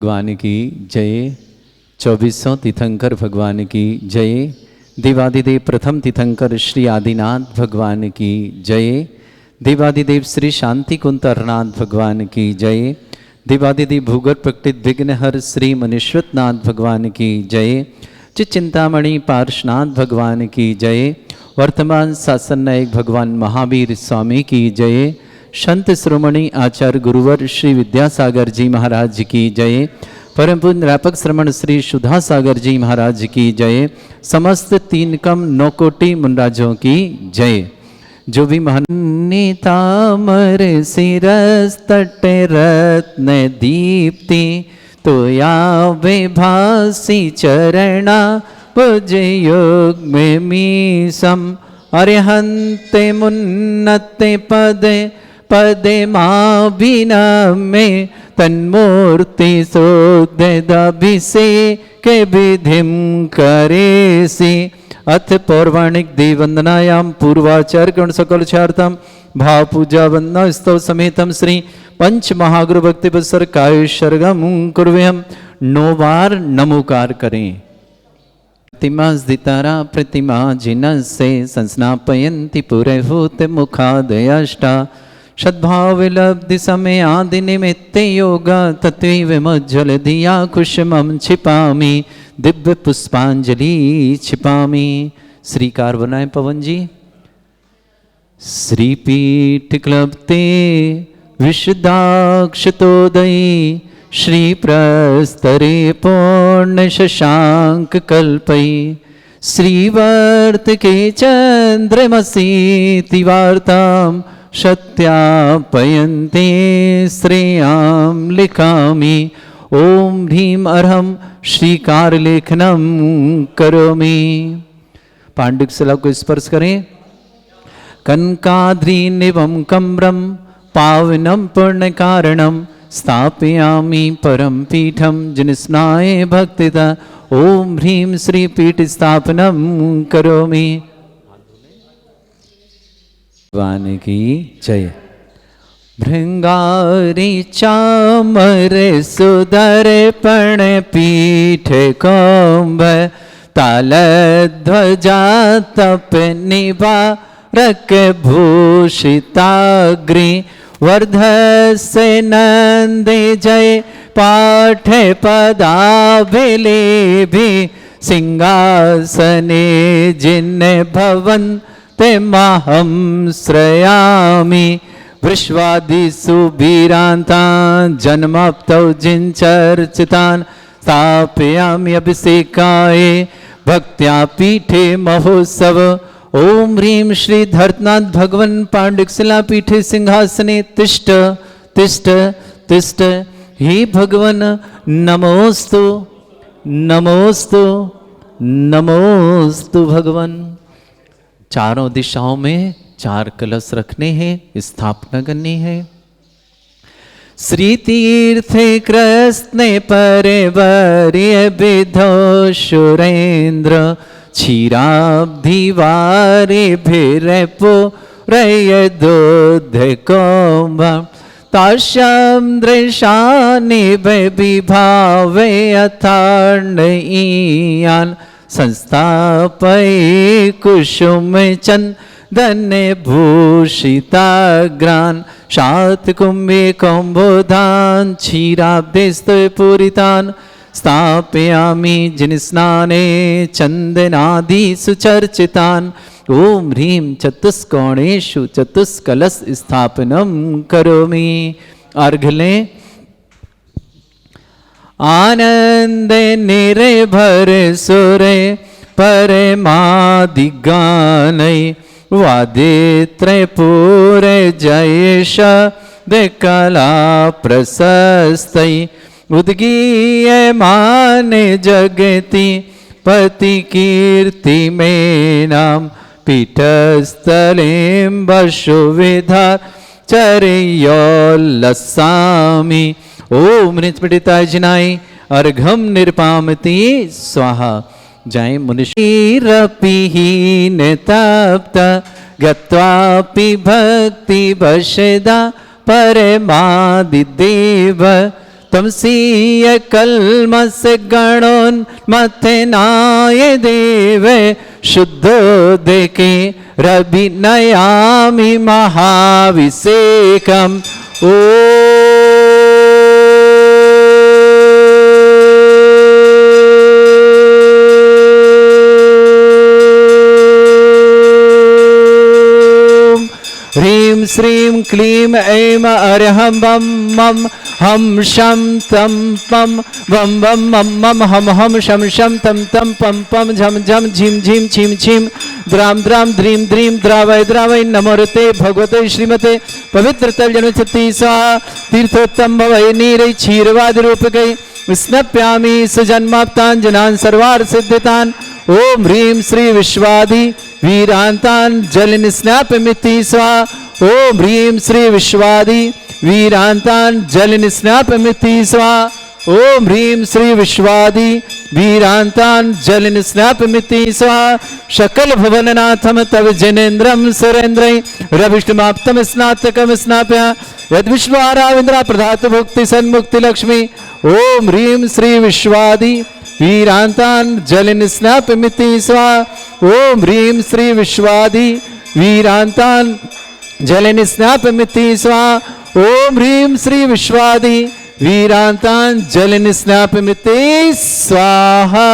भगवान की जय। 2400 तीर्थंकर भगवान की जय। देवादिदेव प्रथम तीर्थंकर श्री आदिनाथ भगवान की जय। देवादिदेव श्री शांति कुंतरनाथ भगवान की जय। देवादिदेव भूगर्भ प्रकटित विघ्नहर श्री मनीश्वरनाथ भगवान की जय। चिंतामणि पार्श्वनाथ भगवान की जय। वर्तमान शासन नायक भगवान महावीर स्वामी की जय। संत श्रोमणी आचार्य गुरुवर श्री विद्यासागर जी महाराज की जय। परम पूज्य व्यापक श्रमण श्री सुधा सागर जी महाराज की जय। समस्त तीन कम 9 कोटि मुनराजों की जय। जो भी महानीतामर सिरस तट रत्न दीप्ति तो या विभासी चरणा पुज योग में मीसम अरिहंते मुन्नते पदे पदे माँ बिना में तन्मूर्ति सोदाभिषेक विधिम करे सी। अथ पौराणिक देववंदनायाम पूर्वाचार्य गण सकल चार्तम भाव पूजा वंदना स्तव समेतम श्री पंच महागुरु भक्ति बसर काय शर्गम कुर्वेहम। 9 बार नमोकार करें। प्रतिमा दितारा प्रतिमा जिनसे संस्नापयन्ति पुरहूत मुखादयाष्टा सद्भाव लब्धि समय आदि निमित्ते योगा तत्व मज्जल दिया कुशमम छिपामी दिव्य पुष्पांजलि छिपामी। श्रीकार बनाए पवन जी। श्रीपीठ क्लब्ते विशुद्धाक्षतोदयी श्री प्रस्तरे पूर्ण शशांक कल्पई श्रीवर्त के चंद्रमसी तिवार्ताम सत्यापयन्ते श्रेयाम लिखामि। ओम ह्रीम अर्हम श्रीकार लेखनम करोमि। पांडुक शिला को स्पर्श करें। कनकाद्रि निवम कम्रम पावनम पुण्य कारणम स्थापयामि परम पीठम जिनस्नाय भक्तिता। ओम ह्रीम श्री पीठ स्थापनम करोमि। भगवान की जय। भृंगारी चामर सुदर पण पीठ कौंभ ताल ध्वजा तप निवारक भूषिताग्रि वर्धस्य नंदे जय पाठ पदाभिलेभि सिंहासने जिन भवन ते माहम श्रयामि। वृष्वादिषु वीरान्तान् जन्माप्तौ जिनचर्चितान् स्थापयामि अभिषेकाय भक्त्या पीठे महोत्सव। ओम ह्रीं श्री धरतनाथ भगवन् पांडुक शिला पीठे सिंहासने तिष्ठ तिष्ठ तिष्ठ। हे भगवन् नमोस्तु नमोस्तु नमोस्तु भगवन्। चारों दिशाओं में 4 कलश रखने हैं, स्थापना करनी है। श्री तीर्थ कृष्ण परिवर्य विधो सुरेंद्र क्षीराब्धिवारे भिरपो रय दूध कौंभ ताश्याम दृशानि विभावे अथार्णईयान संस्थापय कुसुम चंदन भूषिताग्रान शात कुंभे कौंभोधान क्षीराब्धिस्तु पूरितान स्थापयामि जिनस्नाने चंदनादि सुचर्चितान। ओम ह्रीं चतुष्कोणेषु चतुष्कलश स्थापनम करोमि। अर्घ लें। आनंद निर्भर सुर परमादिगानै वादित्रपूर जयेश कला प्रशस्तै उद्गीयमान जगति पति कीर्ति में नाम पीठस्थलें वसुविधार चर्योल्लसामि। ओम नित्पीडिताय जिनाय अर्घम निर्पामति स्वाहा। जय मुनिशीरपिहीन तप्त गत्वापि भक्ति वशदा परमादिदेव त्वमसीय कल्मष गणोन्मथनाय देवे शुद्धोदके रभिनयामि महाभिषेकम् ओ ह्रीं श्रीं क्लीं ऐं अर्हं बम मम हम शम तम पम वम वम मम मम हम शम शम तम तम पम पम झम झम झिम झिम छिम छिम द्राम द्राम द्रीं द्रीं द्रावय द्रावय नमोरते भगवते श्रीमते पवित्र तल जनचती स्वाहा तीर्थोत्तम भवै नीरै क्षीरवाद रूपकै स्नप्यामि सुजन्माप्तान् जनान् सर्वार्थ सिद्धितान् ओम ह्रीं श्री विश्वादि वीरांतान जल निस्नापमिति स्वाहा ओम ह्रीं श्री विश्वादि वीरांतान जल निस्नापमिति स्वाहा ओम ह्रीं श्री विश्वादि वीरांतान जल निस्नापमिति स्वाहा शकल भुवननाथम तव जनेन्द्रम सुरेन्द्रै रविष्टमाप्तम स्नातकम स्नाप्य यद विश्वाराविंद्रा प्रधात भुक्ति सन्मुक्ति लक्ष्मी ओम ह्रीं श्री विश्वादि वीरांतान जल निस्नापमिति स्वाहा ओम ह्रीं श्री विश्वादि वीरांतान जल निस्नापमिति स्वाहा ओम ह्रीं श्री विश्वादि वीरांतान जल निस्नापमिति स्वाहा।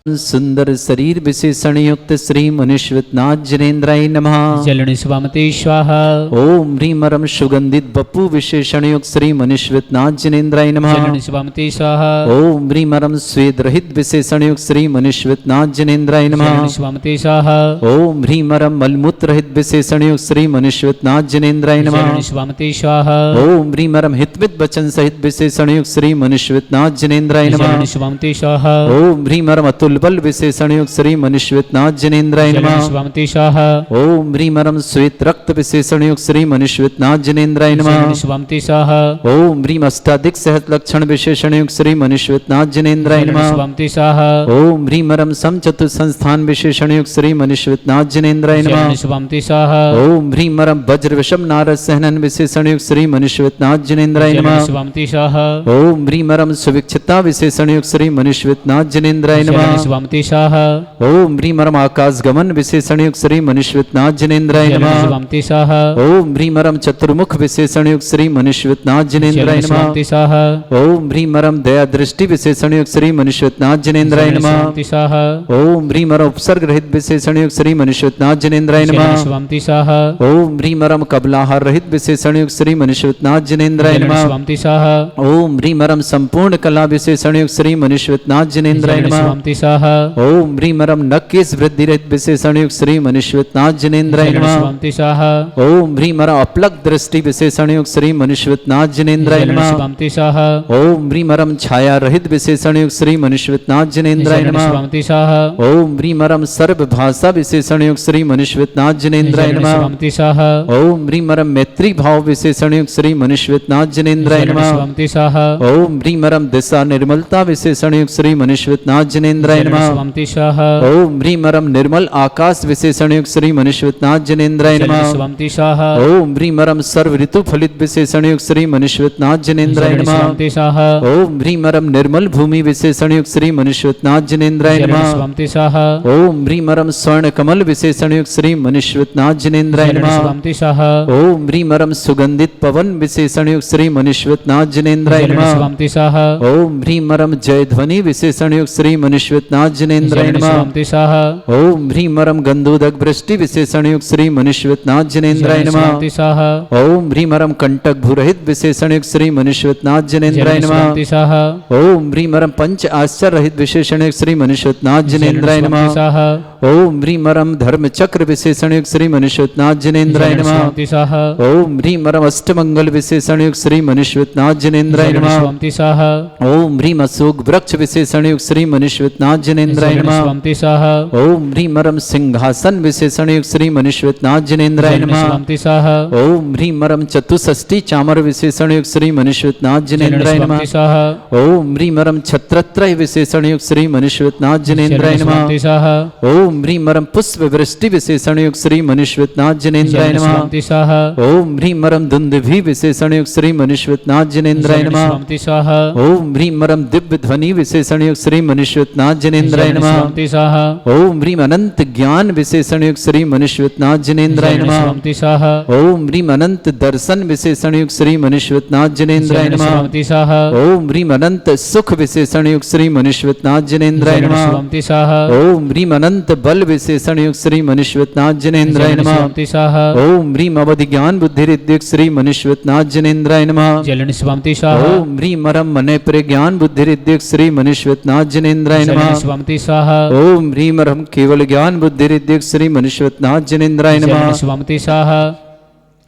सुंदर शरीर विशेषण युक्त श्री मुनीश्वरनाथ जनेन्द्राय नमः। जल निस्वामते स्वाहा। ओम ह्रीं रम सुगंधित बपू विशेषण युक्त श्री मुनीश्वरनाथ जनेन्द्राय नमः। जल निस्वामते स्वाहा। ओम ह्रीं रम स्वेद रहित विशेषण युक्त श्री मुनीश्वरनाथ जनेन्द्राय नमः। जल निस्वामते स्वाहा। ओम ह्रीं रम मलमूत्र रहित विशेषण युक्त श्री मुनीश्वरनाथ जनेन्द्राय नमः। जल निस्वामते स्वाहा। ओम ह्रीं रम हितवित वचन सहित विशेषण युक्त श्री मुनीश्वरनाथ जनेन्द्राय नमः। जल निस्वामते स्वाहा। ओम ह्रीं रम अतुल बल विशेषण युक्त श्री मुनीश्वरनाथ जनेन्द्राय जल नमः। निस्वामते स्वाहा। ओम ह्रीं रम श्वेत रक्त विशेषण युक्त श्री मुनीश्वरनाथ जनेन्द्राय जल नमः। निस्वामते स्वाहा। ओम ह्रीं अष्टाधिक सहत लक्षण विशेषण युक्त श्री मुनीश्वरनाथ जनेन्द्राय जल नमः। निस्वामते स्वाहा। ओम ह्रीं रम समचतुर संस्थान विशेषण युक्त श्री मुनीश्वरनाथ जनेन्द्राय जल नमः। निस्वामते स्वाहा। ओम ह्रीं रम वज्र विषम नारद सहनन विशेषण युक्त श्री मुनीश्वरनाथ जनेन्द्राय जल नमः। निस्वामते स्वाहा। ओम ह्रीं रम सुविक्षिता विशेषण युक्त श्री मुनीश्वरनाथ जनेन्द्राय जल नमः। निस्वामते स्वाहा। ओम ह्रीं रम आकाश गमन विशेषण युक्त श्री मुनीश्वरनाथ जनेन्द्राय जल नमः। निस्वामते स्वाहा। ओम ह्रीं रम चतुर्मुख विशेषण युक्त श्री मुनीश्वरनाथ जल जनेन्द्राय नमः। निस्वामते स्वाहा। ओम ह्रीं रम दया दृष्टि विशेषण युक्त श्री मुनीश्वरनाथ जनेन्द्राय जल नमः। निस्वामते स्वाहा। ओम ह्रीं रम उपसर्ग रहित विशेषण युक्त श्री मुनीश्वरनाथ जनेन्द्राय जल नमः। निस्वामते स्वाहा। ओम ह्रीं रम कबलाहार रहित विशेषण युक्त श्री मुनीश्वरनाथ जनेन्द्राय जल नमः। निस्वामते स्वाहा। ओम ह्रीं रम संपूर्ण कला विशेषण युक्त श्री मुनीश्वरनाथ जनेन्द्राय जल नमः। निस्वामते स्वाहा। ओम ह्रीं रम नकेश वृद्धि रहित विशेषण युक्त श्री मुनीश्वरनाथ जनेन्द्राय जल नमः। निस्वामते स्वाहा। ओम ह्रीं रम अपलक दृष्टि विशेषण युक्त श्री मुनीश्वरनाथ जनेन्द्राय जल नमः। निस्वामते स्वाहा। ओम ह्रीं रम छाया रहित विशेषण युक्त श्री मुनीश्वरनाथ जनेन्द्राय जल नमः। निस्वामते स्वाहा। ओम ह्रीं रम सर्व भाषा विशेषण युक्त श्री मुनीश्वरनाथ जनेन्द्राय जल नमः। निस्वामते स्वाहा। ओम ह्रीं रम मैत्री भाव विशेषण युक्त श्री मुनीश्वरनाथ जनेन्द्राय जल नमः। निस्वामते स्वाहा। ओम ह्रीं रम दिशा निर्मलता विशेषण युक्त श्री मुनीश्वरनाथ जनेन्द्राय जल नमः। निस्वामते स्वाहा। ओम ह्रीं रम निर्मल आकाश विशेषण युक्त श्री मुनीश्वरनाथ जनेन्द्राय जल नमः। निस्वामते स्वाहा। ओम ह्रीं रम सर्व ऋतु फलित विशेषण युक्त श्री मुनीश्वरनाथ जनेन्द्राय जल नमः। निस्वामते स्वाहा। ओम ह्रीं रम निर्मल भूमि विशेषण युक्त श्री मुनीश्वरनाथ जनेन्द्राय जल नमः। निस्वामते स्वाहा। ओम ह्रीं रम स्वर्ण कमल विशेषण युक्त श्री मुनीश्वरनाथ जनेन्द्राय जल नमः। निस्वामते स्वाहा। ओम ह्रीं रम सुगंधित पवन विशेषण युक्त श्री मुनीश्वरनाथ जनेन्द्राय जल नमः। निस्वामते स्वाहा। ओम ह्रीं रम जय ध्वनि विशेषण युक्त श्री मुनीश्वरनाथ जनेन्द्राय जल नमः। निस्वामते स्वाहा। ओम ह्रीं रम गंधोदक वृष्टि विशेषण युक्त श्री मुनीश्वरनाथ जनेन्द्राय जल नमः। निस्वामते स्वाहा। ओम ह्रीं रम कंटक भूरहित विशेषण युक्त श्री मुनीश्वरनाथ जल जनेन्द्राय नमः। निस्वामते स्वाहा। ओम ह्रीं रम पंच आश्चर्य रहित विशेषण युक्त श्री मुनीश्वरनाथ जल जनेन्द्राय निस्वामते नमः। स्वाहा। ओम ह्रीं रम धर्म चक्र विशेषण युक्त श्री मुनीश्वरनाथ जनेन्द्राय जल नमः। निस्वामते स्वाहा। ओम ह्रीं रम अष्टमंगल विशेषण युक्त श्री मुनीश्वरनाथ जनेन्द्राय जल नमः। निस्वामते स्वाहा। ओम ह्रीं अशोक वृक्ष विशेषण युक्त श्री मुनीश्वरनाथ जनेन्द्राय जल नमः। निस्वामते स्वाहा। ओम ह्रीं रम सिंहासन विशेषण युक्त श्री मुनीश्वरनाथ जनेन्द्राय जल नमः। निस्वामते स्वाहा। ओम ह्रीं रम चतुष्षष्टि चामर विशेषण युक्त श्री मुनीश्वरनाथ जल जनेन्द्राय नमः। निस्वामते स्वाहा। ओम ह्रीं रम छत्रत्रय विशेषण युक्त श्री मुनीश्वरनाथ जल जनेन्द्राय नमः। निस्वामते स्वाहा। ओम ओम ह्रीं मरम पुष्प वृष्टि विशेषण युक्त श्री मनुष्यनाथ जनेन्द्राय नमः। स्वामी स्वाहा ओम ह्रीं मरम दुंदुभि विशेषण युक्त श्री मनुष्यनाथ जनेन्द्राय नमः। स्वामी स्वाहा ओम ह्रीं मरम दिव्य ध्वनि विशेषण युक्त श्री मनुष्यनाथ जनेन्द्राय नमः। स्वामी स्वाहा ओम ह्रीं अनंत ज्ञान विशेषण युक्त श्री मनुष्यनाथ जनेन्द्राय नमः। स्वामी स्वाहा ओम ह्रीं अनंत दर्शन विशेषण युक्त श्री मनुष्यनाथ जनेन्द्राय नमः। स्वामी स्वाहा ओम ह्रीं अनंत सुख विशेषण युक्त श्री मनुष्यनाथ जनेन्द्राय नमः। स्वामी स्वाहा ओम ह्रीं अनंत बल विशेषण युक्त श्री मनुष्यनाथ जनेन्द्राय नमः। स्वामी स्वाहा ओम ह्रीं अवधि ज्ञान बुद्धि रिद्धिक श्री मनुष्यनाथ जनेन्द्राय नमः। जलन स्वामी स्वाहा ओम ह्रीं मरम मने प्रज्ञान बुद्धि रिद्धिक श्री मनुष्यनाथ जनेन्द्राय नमः। स्वामी स्वाहा ओम ह्रीं मरम केवल ज्ञान बुद्धि रिद्धिक श्री मनुष्यनाथ जनेन्द्राय नमः। स्वामी स्वाहा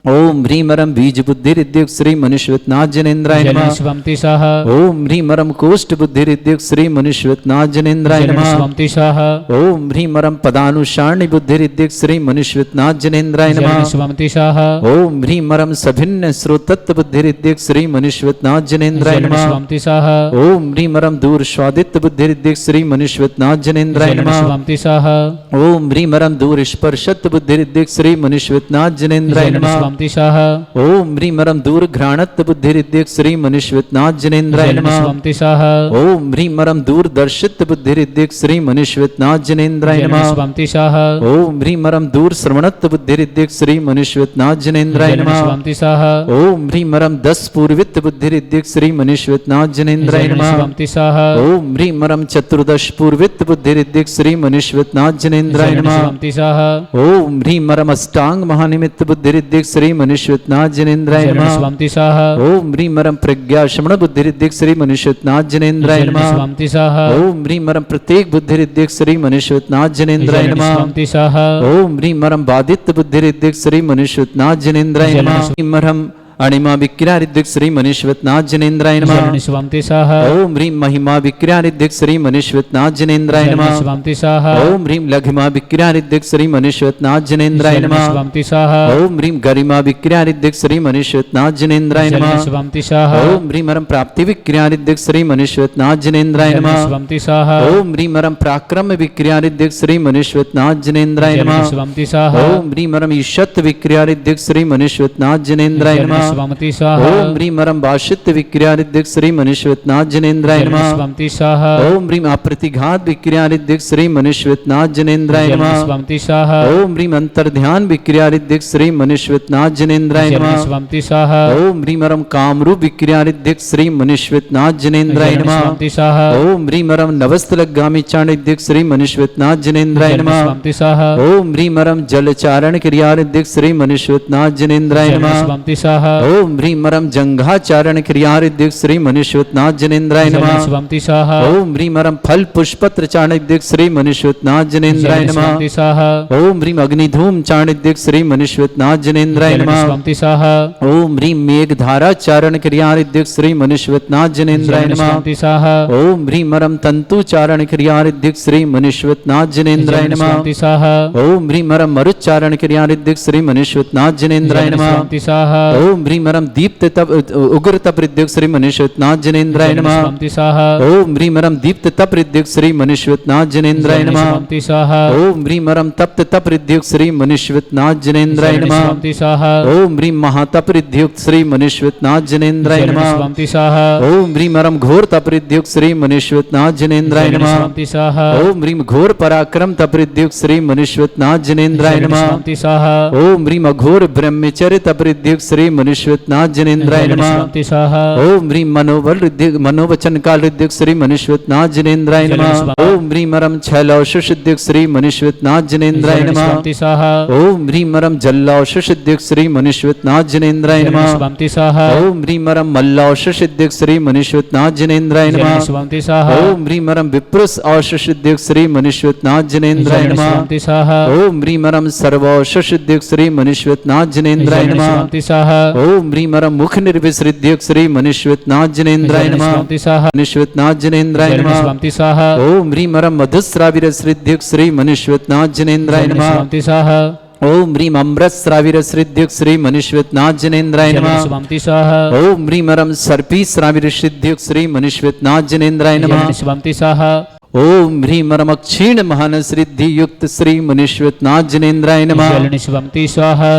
ओम ह्रीं मरम बीज बुद्धि रिद्धिक श्री मनुष्यनाथ जनेन्द्राय नमः। स्वामी स्वाहा ओम ह्रीं मरम कोष्ठ बुद्धि रिद्धिक श्री मनुष्यनाथ जनेन्द्राय नमः। स्वामी स्वाहा ओम ह्रीं मरम पदानुसारणी बुद्धि रिद्धिक श्री मनुष्यनाथ जनेन्द्राय नमः। स्वामी स्वाहा ओम ह्रीं मरम सभिन्न श्रोतत्व बुद्धि रिद्धिक श्री मनुष्यनाथ जनेन्द्राय नमः। स्वामी स्वाहा ओम ह्रीं मरम दूर स्वादित्य बुद्धि रिद्धिक श्री मनुष्यनाथ जनेन्द्राय नमः। स्वामी स्वाहा ओम ह्रीं मरम दूर स्पर्शत्व बुद्धि रिद्धिक श्री मनुष्यनाथ जनेन्द्राय नमः। स्वामी स्वाहा ओम ह्रीं मरम दूर घ्राणत्व बुद्धि रिद्धिक श्री मनुष्यनाथ जनेन्द्राय नमः। स्वामी स्वाहा ओम ह्रीं मरम दूर दर्शित बुद्धि रिद्धिक श्री मनुष्यनाथ जनेन्द्राय नमः। स्वामी स्वाहा ओम ह्रीं मरम दूर श्रवणत्व बुद्धि रिद्धिक श्री मनुष्यनाथ जनेन्द्राय नमः। स्वामी स्वाहा ओम ह्रीं मरम 10 पूर्वित बुद्धि रिद्धिक श्री मनुष्यनाथ जनेन्द्राय नमः। स्वामी स्वाहा ओम ह्रीं मरम 14 पूर्वित बुद्धि रिद्धिक श्री मनुष्यनाथ जनेन्द्राय नमः। स्वामी स्वाहा ओम ह्रीं मरम अष्टांग महानिमित्त बुद्धि रिद्धिक श्री मनुष्यनाथ जनेन्द्राय नमः। स्वामी स्वाहा ओम ह्रीं मरम प्रज्ञा श्रवण बुद्धि रिद्धिक श्री मनुष्यनाथ जनेन्द्राय नमः। स्वामी स्वाहा ओम ह्रीं मरम प्रत्येक बुद्धि रिद्धिक श्री मनुष्यनाथ जनेन्द्राय नमः। स्वामी स्वाहा ओम ह्रीं मरम बाधित बुद्धि रिद्धिक श्री मनुष्यनाथ जनेन्द्राय नमः। ह्रीं मरम अणिमा विक्रिया रिद्धिक श्री मनुष्यनाथ जनेन्द्राय नमः। स्वामी स्वाहा ओम ह्रीं महिमा विक्रिया रिद्धिक श्री मनुष्यनाथ जनेन्द्राय नमः। स्वामी स्वाहा ओम ह्रीं लघिमा विक्रिया रिद्धिक श्री मनुष्यनाथ जनेन्द्राय नमः। स्वामी स्वाहा ओम ह्रीं गरिमा विक्रिया रिद्धिक श्री मनुष्यनाथ जनेन्द्राय नमः। स्वामी स्वाहा ओम ह्रीं मरम प्राप्ति विक्रिया रिद्धिक श्री मनुष्यनाथ जनेन्द्राय नमः। स्वामी स्वाहा ओम ह्रीं मरम पराक्रम विक्रिया रिद्धिक श्री मनुष्यनाथ जनेन्द्राय नमः। स्वामी स्वाहा ओम ह्रीं मरम ईशत विक्रिया रिद्धिक श्री मनुष्यनाथ जनेन्द्राय नमः। स्वामी स्वाहा ओम ह्रीं मरम भाषित विक्रिया रिद्धिक श्री मनुष्यनाथ जनेन्द्राय नमः। स्वामी स्वाहा ओम ह्रीं अप्रतिघात विक्रिया रिद्धिक श्री मनुष्यनाथ जनेन्द्राय नमः। स्वामी स्वाहा ओम ह्रीं अंतर्ध्यान विक्रिया रिद्धिक श्री मनुष्यनाथ जनेन्द्राय नमः। स्वामी स्वाहा ओम ह्रीं मरम कामरूप विक्रिया रिद्धिक श्री मनुष्यनाथ जनेन्द्राय नमः। स्वामी स्वाहा ओम ह्रीं मरम नवस्त्रगामी चाणिद्यक श्री मनुष्यनाथ जनेन्द्राय नमः। स्वामी स्वाहा ओम ह्रीं मरम जलचारण क्रिया रिद्धिक श्री मनुष्यनाथ जनेन्द्राय नमः। स्वामी स्वाहा ओम ह्रीं मरम जंघाचारण क्रिया रिद्धिक श्री मनुष्यनाथ जनेन्द्राय नमः। स्वामी स्वाहा ओम ह्रीं मरम फल पुष्पत्र चाणिद्यक श्री मनुष्यनाथ जनेन्द्राय नमः। स्वामी स्वाहा ओम ह्रीं अग्निधूम चाणिद्यक श्री मनुष्यनाथ जनेन्द्राय नमः। स्वामी स्वाहा ओम ह्रीं मेघधारा चारण क्रिया रिद्धिक श्री मनुष्यनाथ जनेन्द्राय नमः। स्वामी स्वाहा ओम ह्रीं मरम तंतु चारण क्रिया रिद्धिक श्री मनुष्यनाथ जनेन्द्राय नमः। स्वामी स्वाहा ओम ह्रीं मरम मरुच्चारण क्रिया रिद्धिक श्री मनुष्यनाथ जनेन्द्राय नमः। स्वामी स्वाहा ओम ह्रीं मरम दीप्त तप उग्र तप रिद्धिक श्री मनुष्यनाथ जनेन्द्राय नमः। स्वामी स्वाहा ओम ह्रीं मरम दीप्त तप रिद्धिक श्री मनुष्यनाथ जनेन्द्राय नमः। स्वामी स्वाहा ओम ह्रीं मरम तप्त तप रिद्धिक श्री मनुष्यनाथ जनेन्द्राय नमः। स्वामी स्वाहा ओम ह्रीं महातप रिद्धिक श्री मनुष्यनाथ जनेन्द्राय नमः। स्वामी स्वाहा ओम ह्रीं मरम घोर तप रिद्धिक श्री मनुष्यनाथ जनेन्द्राय नमः। स्वामी स्वाहा ओम ह्रीं घोर पराक्रम तप रिद्धिक श्री मनुष्यनाथ जनेन्द्राय नमः। स्वामी स्वाहा ओम ह्रीं अघोर ब्रह्मचर्य तप रिद्धिक श्री मनुष्यनाथ जनेन्द्राय नमः। स्वामी स्वाहा ओम ह्रीं मनोबल रिद्धिक मनोवचन काल रिद्धिक श्री मनुष्यनाथ जनेन्द्राय नमः। ओम ह्रीं मरम छैलौष सिद्धिक श्री मनुष्यनाथ जनेन्द्राय नमः। स्वामी स्वाहा ओम ह्रीं मरम जल्लौष सिद्धिक श्री मनुष्यनाथ जनेन्द्राय नमः। स्वामी स्वाहा ओम ह्रीं मरम मल्लौष सिद्धिक श्री मनुष्यनाथ जनेन्द्राय नमः। स्वामी स्वाहा ओम ह्रीं मरम विप्रुष औष सिद्धिक श्री मनुष्यनाथ जनेन्द्राय नमः। स्वामी स्वाहा ओम ह्रीं मरम सर्वौष सिद्धिक श्री मनुष्यनाथ जनेन्द्राय नमः। स्वामी स्वाहा ओम ह्रीं मरम मुख निर्विसृद्धिक श्री मनुष्यनाथ जनेन्द्राय नमः। स्वामी स्वाहा मनुष्यनाथ जनेन्द्राय नमः। स्वामी स्वाहा ओम ह्रीं मरम मधुस्राविर सिद्धिक श्री मनुष्यनाथ जनेन्द्राय नमः। स्वामी स्वाहा ओम ह्रीं अमृत श्राविर सिद्धिक श्री मनुष्यनाथ जनेन्द्राय नमः। स्वामी स्वाहा ओम ह्रीं मरम सर्पी श्राविर सिद्धिक श्री मनुष्यनाथ जनेन्द्राय नमः। स्वामी स्वाहा ओम ह्रीं रमक्षीण महान सिद्धि युक्त श्री मुनीश्वरनाथ जनेन्द्राय नमः। जलनिष्वंति स्वाहा।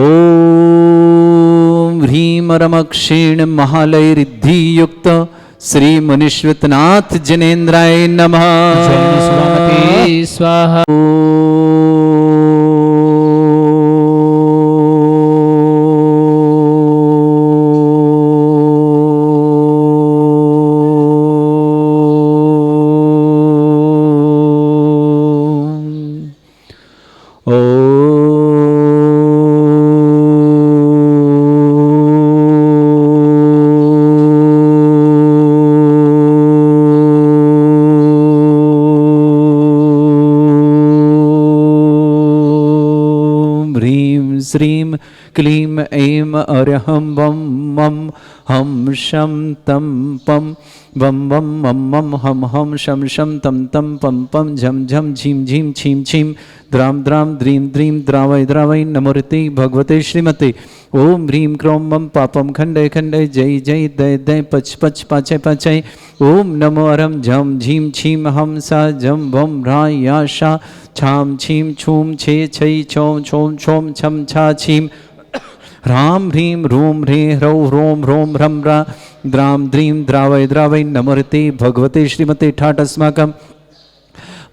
ओम ह्रीं रमक्षीण महालय रिद्धि युक्त श्री मुनीश्वरनाथ जनेन्द्राय नमः। जलनिष्वंति स्वाहा। श्रीं क्लीं ऐं अरहं वं मं हम शं तं पं वं वं मं मं हम हम शं शं तं तं पं पं झं झं झीं झीं छीं छीं द्रां द्रां द्रीं द्रीं द्रावय द्रावय नमोर्ति भगवते श्रीमते। ओम ह्रीं क्रों मं पापं खंडय खंडय जय जय दय दय पच पच पाचय पाचय। ओम नमो अरं झं झीं छीं हम सा जं वं ह्रां या शा छां छीं छूं छे छै छौं छौं छौं छं छा छीं ह्रां ह्रीं रूं ह्रीं ह्रौं ह्रों ह्रों ह्रं ह्रा द्रां द्रीं द्रावय द्रावय नमोर्ति भगवते श्रीमते। ठाट अस्माकं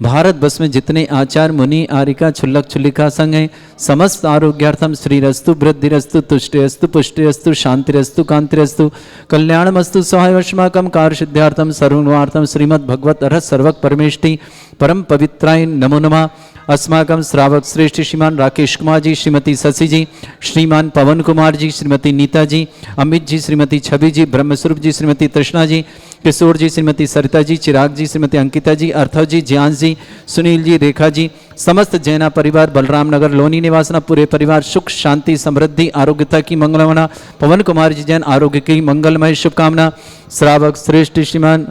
भारत वर्ष में जितने आचार्य मुनि आरिका छुल्लक छुल्लिका संघ हैं समस्त आरोग्यार्थम श्रीरस्तु वृद्धिरस्तु तुष्टिरस्तु पुष्टिरस्तु शांतिरस्तु कांतिरस्तु कल्याणमस्तु सहायवश्माकं कार्य सिद्ध्यार्थम सर्वगुणार्थम श्रीमद् भगवत अर्हत सर्वक परमेष्टि परम पवित्राय नमो नमः। अस्माकं श्रावक श्रेष्ठ श्रीमान राकेश कुमार जी, श्रीमती शशि जी, श्रीमान पवन कुमार जी, श्रीमती नीता जी, अमित जी, श्रीमती छवि जी, ब्रह्मस्वरूप जी, श्रीमती तृष्णा जी, किशोर जी, श्रीमती सरिता जी, चिराग जी, श्रीमती अंकिता जी, अर्थव जी, ज्ञान जी, सुनील जी, रेखा जी, समस्त जैना परिवार, बलराम नगर लोनी निवासना पूरे परिवार सुख शांति समृद्धि आरोग्यता की मंगलकामना। पवन कुमार जी जैन आरोग्य की मंगलमय शुभकामना। श्रावक श्रेष्ठ श्रीमान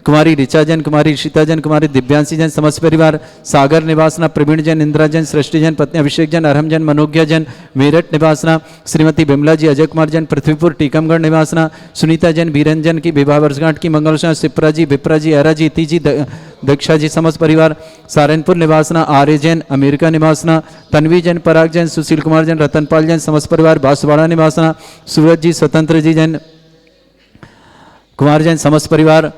कुमारी ऋचा जैन, कुमारी ऋषिता जैन, कुमारी दिव्यांशी जैन, समस्त परिवार, सागर निवासना प्रवीण जैन, इंदिरा जैन, सृष्टि जैन, पत्नी अभिषेक जैन, अरहम जैन, मनोज्ञा जैन, मेरठ निवासना श्रीमती बिमला जी, अजय कुमार जैन, पृथ्वीपुर टीकमगढ़ निवासना सुनीता जैन, वीरंजन की विवाह वर्षगांठ की मंगलकामना। सिप्रा जी, विप्रा जी, अरा जी, इति जी, दक्षा जी, समस्त परिवार, सारनपुर निवासना आर्य जैन, अमेरिका निवासना तन्वी जैन, पराग जैन, सुशील कुमार जैन, रतनपाल जैन, समस्त परिवार, बांसवाड़ा निवासना सूरज जी, स्वतंत्र जी जैन, कुमार जैन, समस्त परिवार,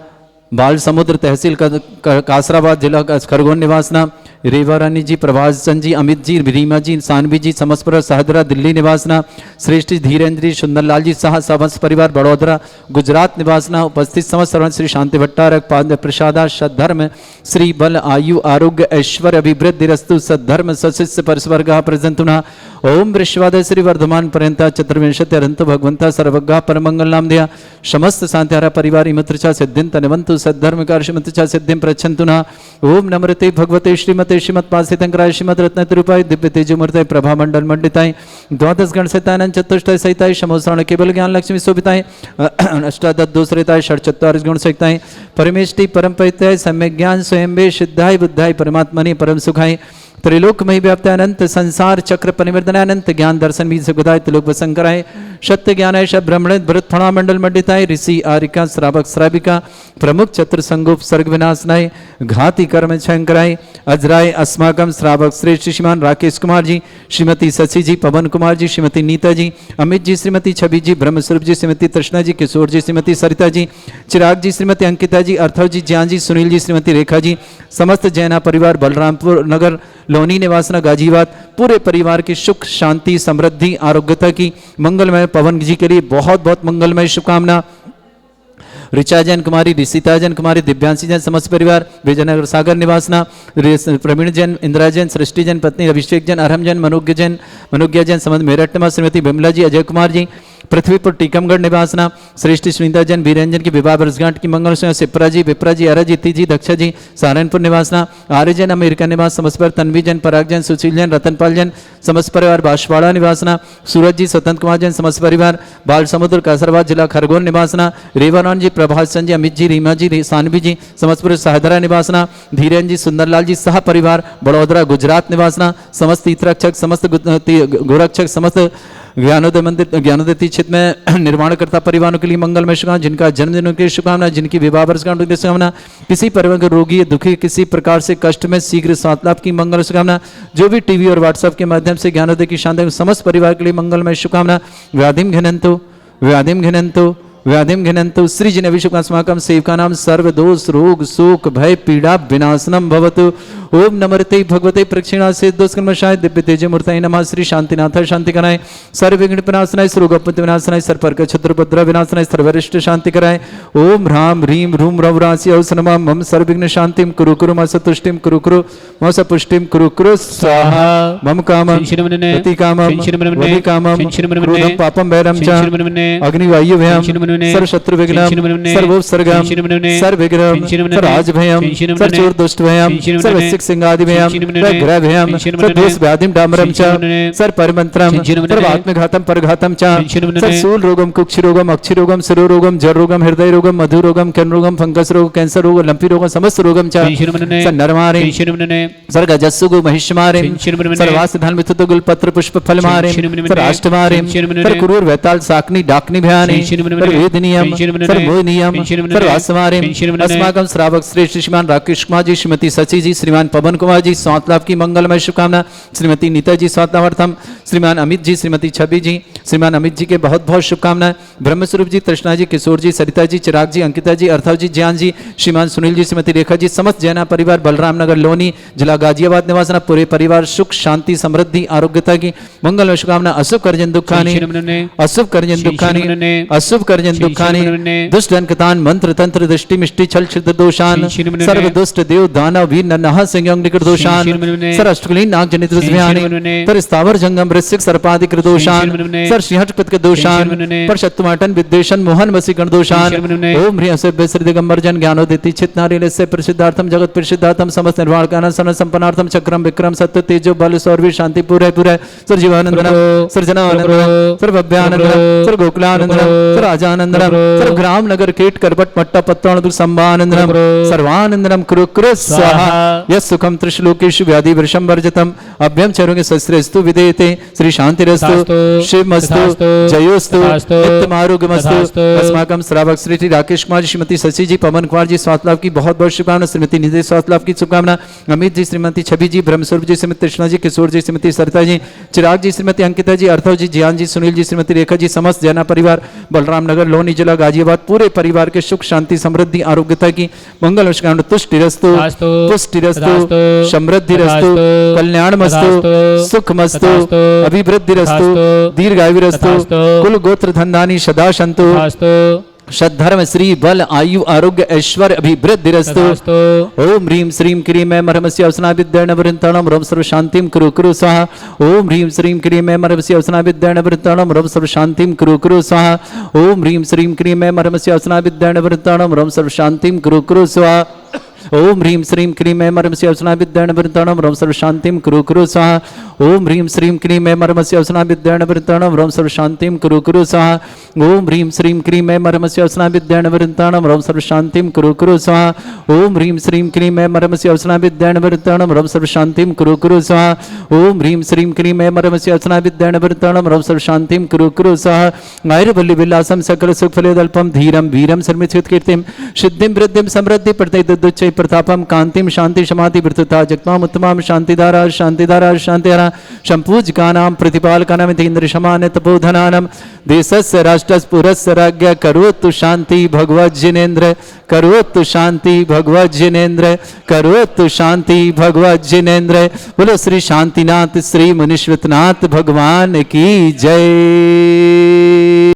बाल समुद्र तहसील कासराबाद जिला खरगोन निवासना रेवा रानी जी, प्रभास चंद जी, अमित जी, रीमा जी, सानवी जी, समस्त परिवार, सहदरा दिल्ली निवासना श्रेष्ठ धीरेन्द्र जी, सुंदरलाल जी शाह, समस्त परिवार, बड़ोदरा गुजरात निवासना। उपस्थित समस्त सर्वंत श्री शांति भट्टारक पाद प्रसादा सद्धर्म श्री बल आयु आरोग्य ऐश्वर्य अभिवृद्धि रस्तु सद्धर्म सशिष्य परस्वर्ग प्रजंतुना। ओम वृश्वादय श्री वर्धमान पर्यंता चतुर्विंशति अरंत भगवंता सर्वज्ञ परमंगल नाम दिया समस्त शांतिहारा परिवार इमत्रचा सिद्धिं तनवंतु सद्धर्म कार्य सिद्धिं प्रच्छन्तुना। ओम नमृते भगवते श्रीमते श्रीमत्पासितंकराय श्रीमद रत्न तिरुपाय दिव्य तेजोमूर्तये प्रभा मंडल मंडिताय द्वादश गण सहितानंद चतुष्टय सहिताय समोसरण केवल ज्ञान लक्ष्मी शोभिताय अष्टादश दोषरिताय षट्चत्वारिश गुण सहिताय परमेष्टि परम पवित्राय सम्यक ज्ञान स्वयं वे सिद्धाय बुद्धाय परमात्मने परम सुखाय त्रिलोकमयी व्याप्तानंत संसार चक्र परिवर्तनानंत ज्ञान दर्शन भी सुखदाय त्रिलोक वसंकराय सत्य ज्ञानाय ब्रह्मण भरत फणा मंडल मंडिताय ऋषि आरिका श्रावक श्राविका प्रमुख चतुर संगोप सर्ग विनाशनाय घाति कर्म शंकराय अजराय अस्माकम श्रावक श्रेष्ठ श्रीमान राकेश कुमार जी, श्रीमती शशि जी, पवन कुमार जी, श्रीमती नीता जी, अमित जी, श्रीमती छवि जी, ब्रह्मस्वरूप जी, श्रीमती तृष्णा जी, किशोर जी, श्रीमती सरिता जी, चिराग जी, श्रीमती अंकिता जी, अर्थव जी, ज्ञान जी, सुनील जी, श्रीमती रेखा जी, समस्त जैना परिवार, बलरामपुर नगर लोनी निवासना गाजीबाद पूरे परिवार की सुख शांति समृद्धि आरोग्यता की मंगलमय। पवन जी के लिए बहुत बहुत मंगलमय शुभकामना। ऋचा जैन कुमारी, ऋषिता जैन कुमारी, दिव्यांशी जैन, समस्त परिवार, विजयनगर सागर निवासना प्रवीण जैन, इंदिरा जैन, सृष्टि जैन, पत्नी अभिषेक जैन, अरहम जैन, मनोज्ञा जैन, समस्त मेरठ निवास श्रीमती बिमला जी, अजय कुमार जी, पृथ्वीपुर टीकमगढ़ निवासना श्रेष्ठ सुनीता जैन, वीरंजन की विवाह वर्षगांठ की मंगल सिप्रा जी, विप्रा जी, अरा जी, इति जी, दक्षा जी, सहारनपुर निवासना आर्य जैन, अमेरिका निवास समस्त परिवार, तन्वी जैन, पराग जैन, सुशील जैन, रतनपाल जैन, समस्त परिवार, बांसवाड़ा निवासना सूरज जी, स्वतंत्र कुमार जैन, समस्त परिवार, बाल समुद्र कासराबाद जिला खरगोन निवासना रेवारान जी, प्रभास चंद जी, अमित जी, रीमा जी, सानवी जी, समस्त परिवार, सहदरा निवासना धीरेन्द्र जी, सुंदरलाल जी सह परिवार, बड़ोदरा गुजरात निवासना समस्त तीर्थरक्षक, समस्त गोरक्षक, समस्त ज्ञानोदय मंदिर ज्ञानोदय तीर्थ में निर्माणकर्ता परिवारों के लिए मंगलमय शुभकामना, जिनका जन्मदिन के शुभकामना, जिनकी विवाह वर्षगांठ की शुभकामना, किसी परिवार के रोगी दुखी किसी प्रकार से कष्ट में शीघ्र स्वास्थ्य लाभ की मंगल शुभकामना, जो भी टीवी और व्हाट्सएप के माध्यम से ज्ञानोदय की शांति समस्त परिवार के लिए मंगलमय शुभकामना। व्याधिम घिनंतु व्याधिम घिनंतु व्याधिम घिनंतु सृजन अभिषेकास्माकं सेवका नाम सर्वदोष रोग शोक भय पीड़ा विनाशनम भवतु। ओम नमर्ते भगवते प्रक्षिणा से दोषकर्मशाय दिव्य तेज मूर्तये नमः। श्री शांतिनाथ शांति कराए, सर्व विघ्न विनाशनाय, सर्वगोपति विनाशनाय, सर्पर क्षत्रभद्र विनाशनाय, सर्वरिष्ट शांति कराए। ओम ह्राम ह्रीम ह्रूम रवरासि औसनमा मम सर्वविघ्न शांतिम कुरु कुरु म सतुष्टिम कुरु कुरु म सपुष्टिम कुरु कुरु स्वाहा। मम कामं प्रति कामं वदि कामं क्रोधं पापं वैरं च अग्निवायुभयं सर्वशत्रु विघ्नं सर्वोपसर्गं सर्वविघ्नं सर्वराजभयं सर्वचोर दुष्टभयं सर्वसिक सिंहादिभयं सर्वग्रहभयं सर्वदोष व्याधिं डामरं च सर्वपरिमन्त्रं सर्वात्मघातं परघातं च सर्वशूल रोगं कुक्षिरोगं अक्षिरोगं शिरोरोगं जररोगं हृदय रोगं मधुरोगं कर्णरोगं फंगस रोग कैंसर रोग लंपी रोगं समस्त रोगं च सर्वनरमारे सर्वगजस्सुगु महिषमारे सर्वास्य धन वितुत गुल पत्र पुष्प फलमारे सर्वाष्टमारे सर्वकुरूर वैताल साकनी डाकनी भयानि सर्ववेदनीयं सर्वमोहनीयं सर्वास्मारे अस्माकं श्रावक श्रेष्ठ श्रीमान राकेश कुमार जी, श्रीमती सची जी, श्रीमान पवन कुमार जी स्वास्थ्य लाभ की मंगलमय शुभकामना। श्रीमती नीता जी स्वास्थ्य लाभार्थम, श्रीमान अमित जी, श्रीमती छवि जी, श्रीमान अमित जी के बहुत बहुत शुभकामनाएं। ब्रह्मस्वरूप जी, तृष्णा जी, किशोर जी, सरिता जी, चिराग जी, अंकिता जी, अर्थव जी, ज्ञान जी, श्रीमान सुनील जी, श्रीमती रेखा जी, समस्त जैना परिवार, बलराम नगर लोनी जिला गाजियाबाद निवासना पूरे परिवार सुख शांति समृद्धि आरोग्यता की मंगलमय शुभकामना। अशुभ कर्जन दुखानी अशुभ कर्जन दुखानी अशुभ कर्जन दुखानी दुष्ट अंकतान मंत्र तंत्र दृष्टि मिष्टि छल छिद्र दोषान सर्व दुष्ट देव दानव वीर नरनह संयोग निकट दोषान सर अष्टकुलीन नाग जनित दुष्भयानि तर स्थावर जंगम वृश्चिक सर्पादिक दोषान सर सिंहट कृत दोषान पर शत्रुमाटन विद्वेषण मोहन वसी गण दोषान ओम ह्रीं अस्य श्री दिगंबर जन ज्ञानोदिति चित नारिलस्य प्रसिद्धार्थम जगत प्रसिद्धार्थम समस्त निर्वाण कान सन संपन्नार्थम चक्रम विक्रम सत्य तेजो बल सौरवी शांति पूरे पूरे सर जीवानंदनम सर जनानंदनम सर भव्यानंदनम सर गोकुलानंदनम सर राजानंदनम सर ग्राम नगर कीट करबट मट्टा पत्तन संभानंदनम सर्वानंदनम कुरु कुरु स्वाहा। यस सुखम त्रिशलोकेषु व्याधि वृषम वर्जितम अभ्यम चरुंगे शस्त्रेस्तु विदेते श्री शांतिरस्तु शिवमस्तु जयोस्तु नित्यमारोग्यमस्तु। अस्माकं श्रावक श्री राकेश कुमार जी, श्रीमती शशि जी, पवन कुमार जी स्वास्थ्य लाभ की बहुत बहुत शुभकामना। श्रीमती निधि स्वास्थ्य लाभ की शुभकामना। अमित जी, श्रीमती छवि जी, ब्रह्मस्वरूप जी, श्रीमती कृष्णा जी, किशोर जी, श्रीमती सरिता जी, चिराग जी, श्रीमती अंकिता जी, अर्थव जी, ज्ञान जी, सुनील जी, श्रीमती रेखा जी, समस्त जैना परिवार, बलराम नगर लोनी जिला गाजियाबाद पूरे परिवार के सुख शांति समृद्धि आरोग्यता की मंगल शुभकामना। तुष्टिरस्तु पुष्टिरस्तु समृद्धिरस्तु कल्याणमस्तु सुखमस्तु अभिवृद्धिरस्तु दीर्घायुरस्तु कुल गोत्र धनधानी सदा सन्तु सद्धर्म श्री बल आयु आरोग्य ऐश्वर्य अभिवृद्धिरस्तु। ओम ह्रीं श्रीं क्रीं मैं मरमस्य अवसना विद्येन वृंताणम रम सर्व शांतिम कुरु कुरु स्वाहा। ओम ह्रीं श्रीं क्रीं मैं मरमस्य अवसना विद्येन वृंताणम रम सर्व शांतिम कुरु कुरु स्वाहा। ओम ह्रीं श्रीं क्रीं मैं मरमस्य अवसना विद्येन वृंताणम रम सर्व शांतिम कुरु कुरु स्वाहा। ओम ह्रीं श्रीं क्रीं मैं मरमस्य अवसना विद्येन वृंताणम रम सर्व शांतिम कुरु कुरु स्वाहा। ओम ह्रीं श्रीं क्रीं मैं मरमस्य अवसना विद्येन वृंताणम रम सर्व शांतिम कुरु कुरु स्वाहा। ओम ह्रीं श्रीं क्रीं मैं मरमस्य अवसना विद्येन वृंताणम रम सर्व शांतिम कुरु कुरु स्वाहा। ओम ह्रीं श्रीं क्रीं मैं मरमस्य अवसना विद्येन वृंताणम रम सर्व शांतिम कुरु कुरु स्वाहा। ओम ह्रीं श्रीं क्रीं मैं मरमस्य अवसना विद्येन वृंताणम रम सर्व शांतिम कुरु कुरु स्वाहा। आयुर्बल्ली विलासम सकल सुख फलोदल्पम धीरम वीरम सर्वमिच्छित कीर्तिम सिद्धिम वृद्धिम समृद्धि प्रत्यय प्रतापम कांतिम शांति समाधि वृत्तता जगमाम उत्तमाम शांतिधारा शांतिधारा शांतिधारा संपूज का नाम प्रतिपाल का नाम इंद्र समान तपोधनानम देशस्य राष्ट्रस्य पुरस्य राज्ञ करोतु शांति भगवत जिनेन्द्र करोतु शांति भगवत जिनेन्द्र करोतु शांति भगवत जिनेन्द्र। बोलो श्री शांतिनाथ श्री मुनीश्वरनाथ भगवान की जय।